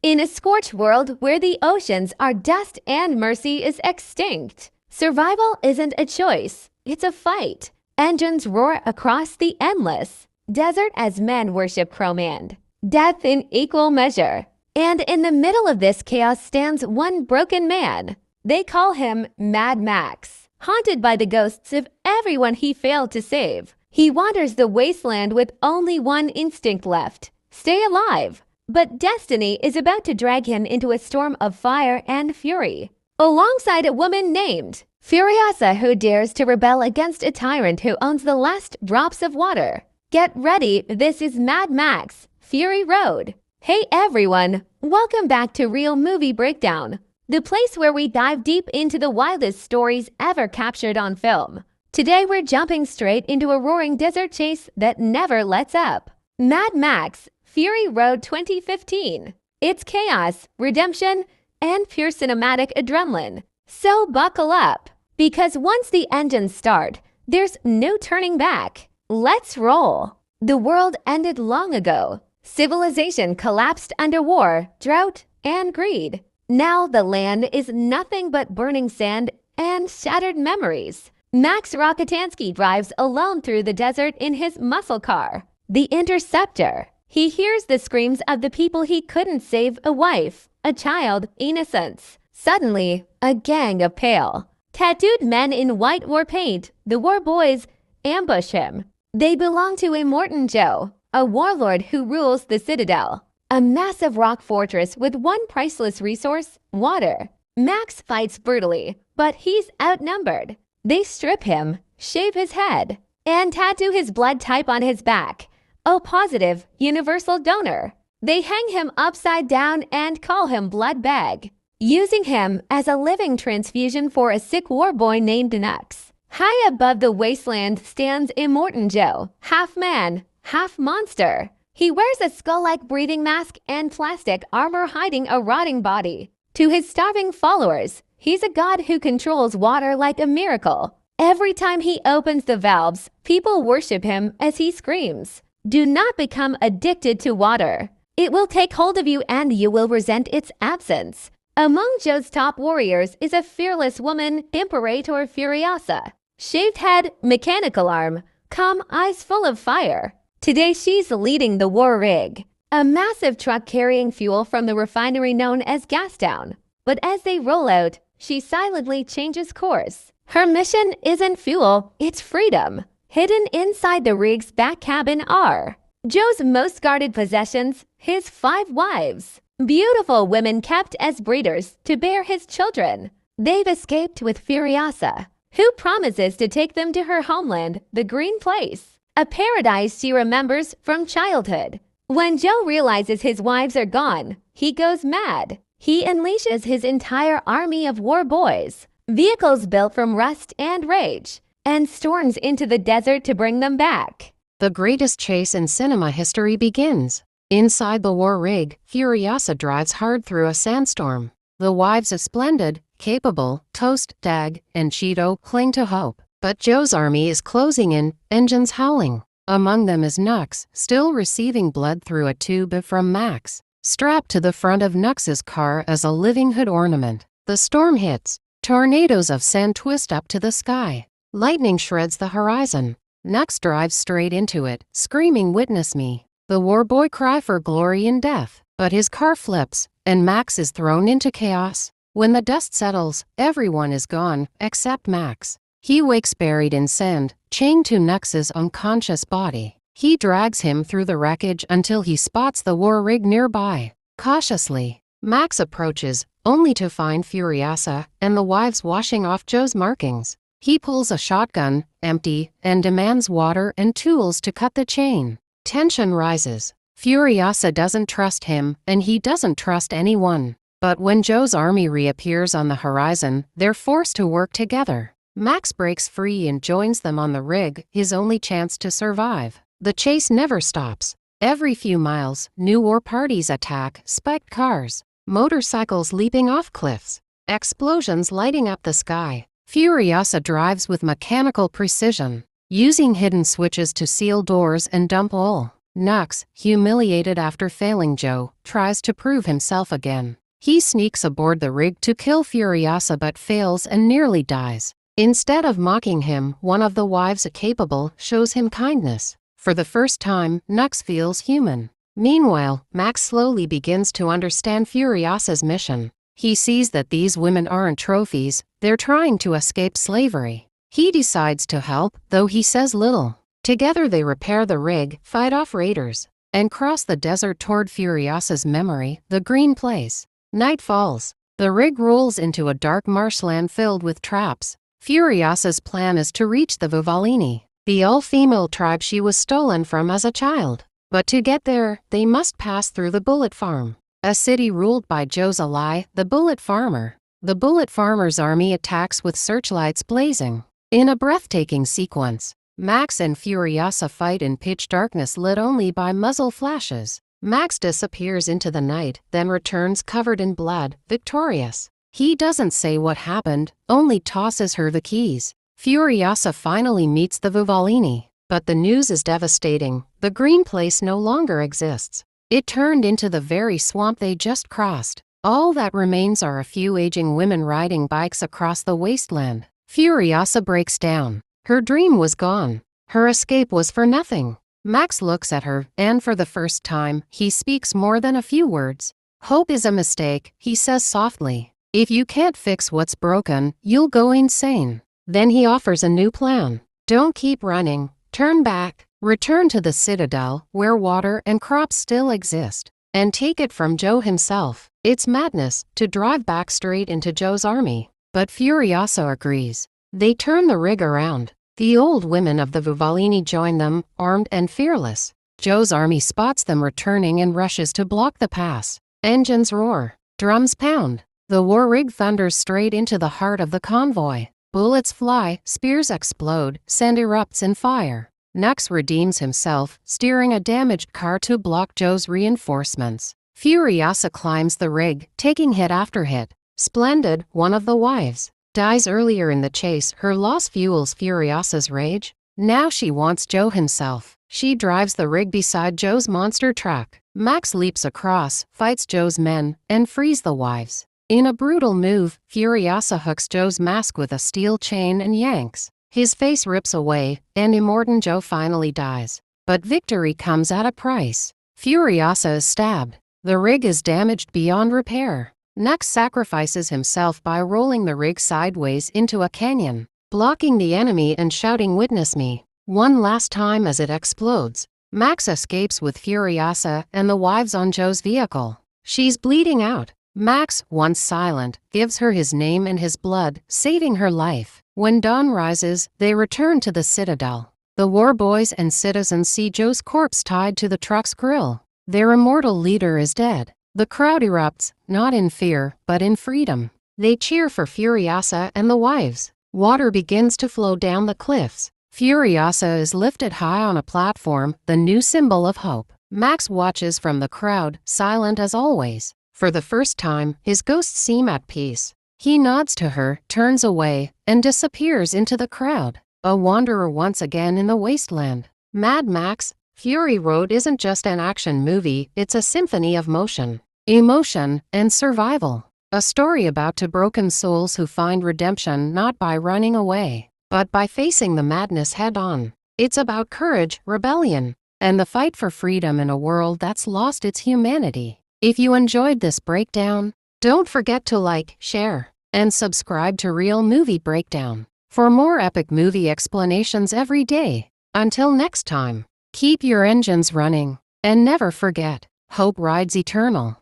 In a scorched world where the oceans are dust and mercy is extinct, survival isn't a choice, it's a fight. Engines roar across the endless desert as men worship Cromand, death in equal measure. And in the middle of this chaos stands one broken man. They call him Mad Max. Haunted by the ghosts of everyone he failed to save, he wanders the wasteland with only one instinct left: stay alive. But destiny is about to drag him into a storm of fire and fury, alongside a woman named Furiosa, who dares to rebel against a tyrant who owns the last drops of water. Get ready, this is Mad Max, Fury Road. Hey everyone, welcome back to Real Movie Breakdown, the place where we dive deep into the wildest stories ever captured on film. Today we're jumping straight into a roaring desert chase that never lets up. Mad Max, Fury Road 2015. It's chaos, redemption, and pure cinematic adrenaline. So buckle up, because once the engines start, there's no turning back. Let's roll. The world ended long ago. Civilization collapsed under war, drought, and greed. Now the land is nothing but burning sand and shattered memories. Max Rockatansky drives alone through the desert in his muscle car, the Interceptor. He hears the screams of the people he couldn't save: a wife, a child, innocence. Suddenly, a gang of pale, tattooed men in white war paint, the war boys, ambush him. They belong to Immortan Joe, a warlord who rules the Citadel, a massive rock fortress with one priceless resource: water. Max fights brutally, but he's outnumbered. They strip him, shave his head, and tattoo his blood type on his back: O positive, universal donor. They hang him upside down and call him Blood Bag, using him as a living transfusion for a sick war boy named Nux. High above the wasteland stands Immortan Joe, half man, half monster. He wears a skull-like breathing mask and plastic armor hiding a rotting body. To his starving followers, he's a god who controls water like a miracle. Every time he opens the valves, people worship him as he screams: do not become addicted to water. It will take hold of you and you will resent its absence. Among Joe's top warriors is a fearless woman, Imperator Furiosa. Shaved head, mechanical arm, calm eyes full of fire. Today she's leading the war rig, a massive truck carrying fuel from the refinery known as Gastown. But as they roll out, she silently changes course. Her mission isn't fuel, it's freedom. Hidden inside the rig's back cabin are Joe's most guarded possessions, his 5 wives, beautiful women kept as breeders to bear his children. They've escaped with Furiosa, who promises to take them to her homeland, the Green Place, a paradise she remembers from childhood. When Joe realizes his wives are gone, he goes mad. He unleashes his entire army of war boys, vehicles built from rust and rage, and storms into the desert to bring them back. The greatest chase in cinema history begins. Inside the war rig, Furiosa drives hard through a sandstorm. The wives of Splendid, Capable, Toast, Dag, and Cheeto cling to hope. But Joe's army is closing in, engines howling. Among them is Nux, still receiving blood through a tube from Max. Strapped to the front of Nux's car as a living hood ornament. The storm hits. Tornadoes of sand twist up to the sky. Lightning shreds the horizon. Nux drives straight into it, screaming, "Witness me." The war boy cry for glory and death, but his car flips, and Max is thrown into chaos. When the dust settles, everyone is gone, except Max. He wakes buried in sand, chained to Nux's unconscious body. He drags him through the wreckage until he spots the war rig nearby. Cautiously, Max approaches, only to find Furiosa and the wives washing off Joe's markings. He pulls a shotgun, empty, and demands water and tools to cut the chain. Tension rises. Furiosa doesn't trust him, and he doesn't trust anyone. But when Joe's army reappears on the horizon, they're forced to work together. Max breaks free and joins them on the rig, his only chance to survive. The chase never stops. Every few miles, new war parties attack, spiked cars, motorcycles leaping off cliffs, explosions lighting up the sky. Furiosa drives with mechanical precision, using hidden switches to seal doors and dump oil. Nux, humiliated after failing Joe, tries to prove himself again. He sneaks aboard the rig to kill Furiosa but fails and nearly dies. Instead of mocking him, one of the wives, capable, shows him kindness. For the first time, Nux feels human. Meanwhile, Max slowly begins to understand Furiosa's mission. He sees that these women aren't trophies, they're trying to escape slavery. He decides to help, though he says little. Together they repair the rig, fight off raiders, and cross the desert toward Furiosa's memory, the green place. Night falls. The rig rolls into a dark marshland filled with traps. Furiosa's plan is to reach the Vuvalini, the all-female tribe she was stolen from as a child. But to get there, they must pass through the Bullet Farm, a city ruled by Joe's ally, the Bullet Farmer. The Bullet Farmer's army attacks with searchlights blazing. In a breathtaking sequence, Max and Furiosa fight in pitch darkness lit only by muzzle flashes. Max disappears into the night, then returns covered in blood, victorious. He doesn't say what happened, only tosses her the keys. Furiosa finally meets the Vuvalini. But the news is devastating. The green place no longer exists. It turned into the very swamp they just crossed. All that remains are a few aging women riding bikes across the wasteland. Furiosa breaks down. Her dream was gone. Her escape was for nothing. Max looks at her, and for the first time, he speaks more than a few words. "Hope is a mistake," he says softly. "If you can't fix what's broken, you'll go insane." Then he offers a new plan. "Don't keep running. Turn back, return to the Citadel, where water and crops still exist, and take it from Joe himself." It's madness to drive back straight into Joe's army, but Furiosa agrees. They turn the rig around. The old women of the Vuvalini join them, armed and fearless. Joe's army spots them returning and rushes to block the pass. Engines roar, drums pound. The war rig thunders straight into the heart of the convoy. Bullets fly, spears explode, sand erupts in fire. Nux redeems himself, steering a damaged car to block Joe's reinforcements. Furiosa climbs the rig, taking hit after hit. Splendid, one of the wives, dies earlier in the chase. Her loss fuels Furiosa's rage. Now she wants Joe himself. She drives the rig beside Joe's monster truck. Max leaps across, fights Joe's men, and frees the wives. In a brutal move, Furiosa hooks Joe's mask with a steel chain and yanks. His face rips away, and Immortan Joe finally dies. But victory comes at a price. Furiosa is stabbed. The rig is damaged beyond repair. Nux sacrifices himself by rolling the rig sideways into a canyon, blocking the enemy and shouting, "Witness me," one last time as it explodes. Max escapes with Furiosa and the wives on Joe's vehicle. She's bleeding out. Max, once silent, gives her his name and his blood, saving her life. When dawn rises, they return to the Citadel. The war boys and citizens see Joe's corpse tied to the truck's grill. Their immortal leader is dead. The crowd erupts, not in fear, but in freedom. They cheer for Furiosa and the wives. Water begins to flow down the cliffs. Furiosa is lifted high on a platform, the new symbol of hope. Max watches from the crowd, silent as always. For the first time, his ghosts seem at peace. He nods to her, turns away, and disappears into the crowd. A wanderer once again in the wasteland. Mad Max, Fury Road isn't just an action movie, it's a symphony of motion, emotion, and survival. A story about two broken souls who find redemption not by running away, but by facing the madness head-on. It's about courage, rebellion, and the fight for freedom in a world that's lost its humanity. If you enjoyed this breakdown, don't forget to like, share, and subscribe to Real Movie Breakdown for more epic movie explanations every day. Until next time, keep your engines running, and never forget, hope rides eternal.